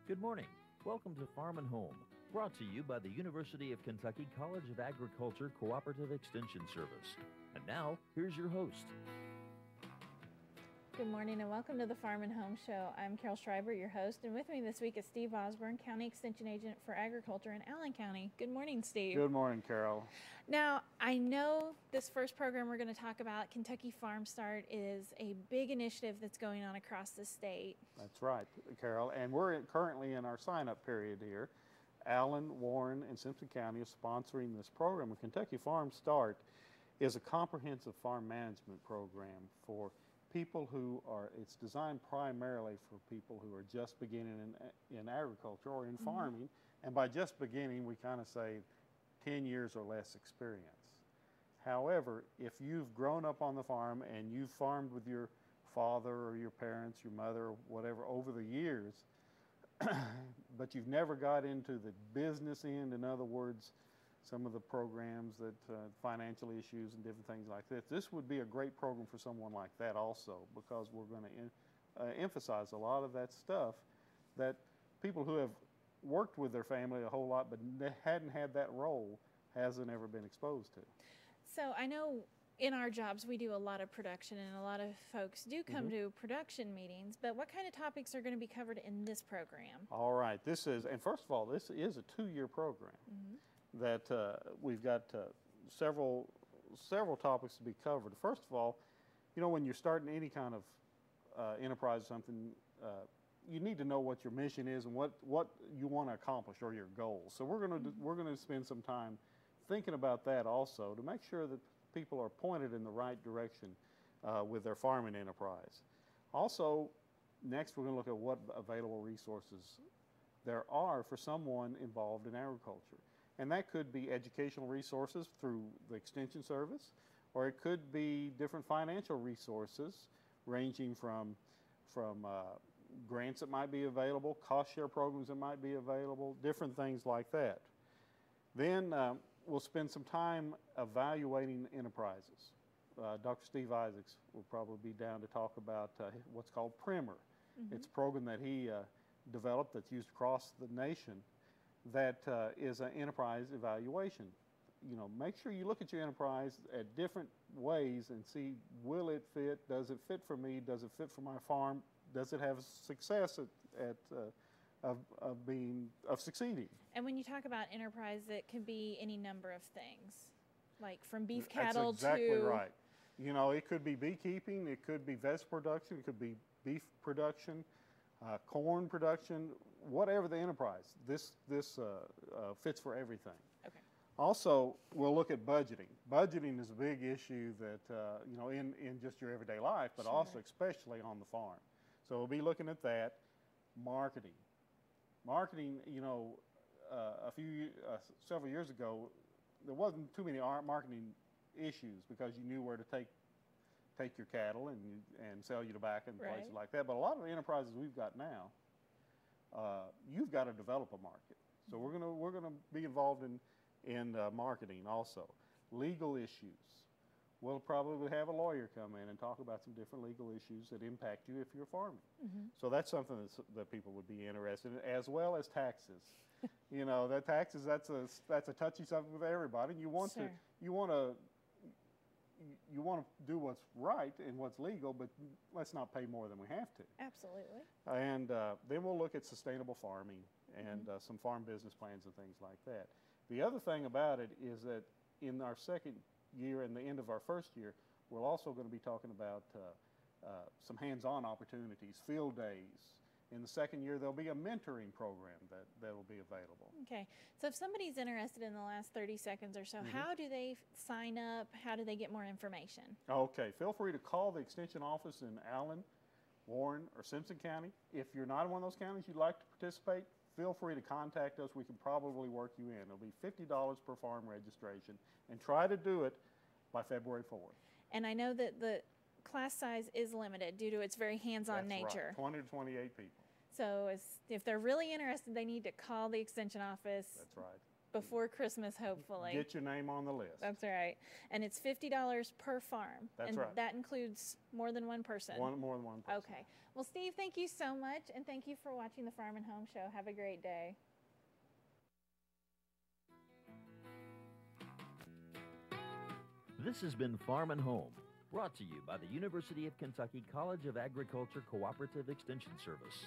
Good morning. Welcome to Farm and Home, brought to you by the University of Kentucky College of Agriculture Cooperative Extension Service. And now, here's your host. Good morning and welcome to the Farm and Home Show. I'm Carol Schreiber, your host, and with me this week is Steve Osborne, County Extension Agent for Agriculture in Allen County. Good morning, Steve. Good morning, Carol. Now, I know this first program we're going to talk about, Kentucky Farm Start, is a big initiative that's going on across the state. That's right, Carol. And we're currently in our sign-up period here. Allen, Warren, and Simpson County are sponsoring this program. Kentucky Farm Start is a comprehensive farm management program for people who are, it's designed primarily for people who are just beginning in agriculture or in farming. And by just beginning, we kind of say 10 years or less experience. However, if you've grown up on the farm and you've farmed with your father or your parents, your mother, or whatever over the years, but you've never got into the business end, in other words, some of the programs that financial issues and different things like that. This would be a great program for someone like that also, because we're going to emphasize a lot of that stuff that people who have worked with their family a whole lot but hadn't had that role hasn't ever been exposed to. So I know in our jobs we do a lot of production and a lot of folks do come to production meetings, but what kind of topics are going to be covered in this program? All right, this is, and first of all, this is a 2-year program. That we've got several topics to be covered. First of all, you know, when you're starting any kind of enterprise or something, you need to know what your mission is and what you want to accomplish or your goals. So we're going to spend some time thinking about that also to make sure that people are pointed in the right direction with their farming enterprise. Also, next we're going to look at what available resources there are for someone involved in agriculture. And that could be educational resources through the Extension Service, or it could be different financial resources ranging from grants that might be available, cost share programs that might be available, different things like that. Then we'll spend some time evaluating enterprises. Dr. Steve Isaacs will probably be down to talk about what's called Primer. It's a program that he developed that's used across the nation that is an enterprise evaluation. You know, make sure you look at your enterprise at different ways and see, will it fit? Does it fit for me? Does it fit for my farm? Does it have success of succeeding? And when you talk about enterprise, it can be any number of things, like from beef cattle That's exactly to... right. You know, it could be beekeeping, it could be vegetable production, it could be beef production, corn production, whatever the enterprise. This fits for everything. Okay. Also, we'll look at budgeting. Budgeting is a big issue that, you know, in just your everyday life, but also especially on the farm. So we'll be looking at that. Marketing. Marketing, you know, several years ago, there wasn't too many marketing issues because you knew where to take your cattle and sell your tobacco and places like that. But a lot of the enterprises we've got now, you've got to develop a market. So we're gonna be involved in marketing also. Legal issues. We'll probably have a lawyer come in and talk about some different legal issues that impact you if you're farming. So that's something that people would be interested in, as well as taxes. You know, that taxes, that's a touchy subject with everybody. You want to do what's right and what's legal, but let's not pay more than we have to. Absolutely. And then we'll look at sustainable farming and some farm business plans and things like that. The other thing about it is that in our second year and the end of our first year, we're also going to be talking about some hands-on opportunities, field days. In the second year, there'll be a mentoring program that will be available. Okay. So if somebody's interested in the last 30 seconds or so, how do they sign up? How do they get more information? Okay. Feel free to call the Extension office in Allen, Warren, or Simpson County. If you're not in one of those counties you'd like to participate, feel free to contact us. We can probably work you in. It'll be $50 per farm registration. And try to do it by February 4th. And I know that the class size is limited due to its very hands-on nature. Right. 20 to 28 people. So if they're really interested, they need to call the Extension office. That's right. before Christmas, hopefully. Get your name on the list. That's right. And it's $50 per farm. That's and right. that includes more than one person. More than one person. Okay. Well, Steve, thank you so much, and thank you for watching the Farm and Home Show. Have a great day. This has been Farm and Home, brought to you by the University of Kentucky College of Agriculture Cooperative Extension Service.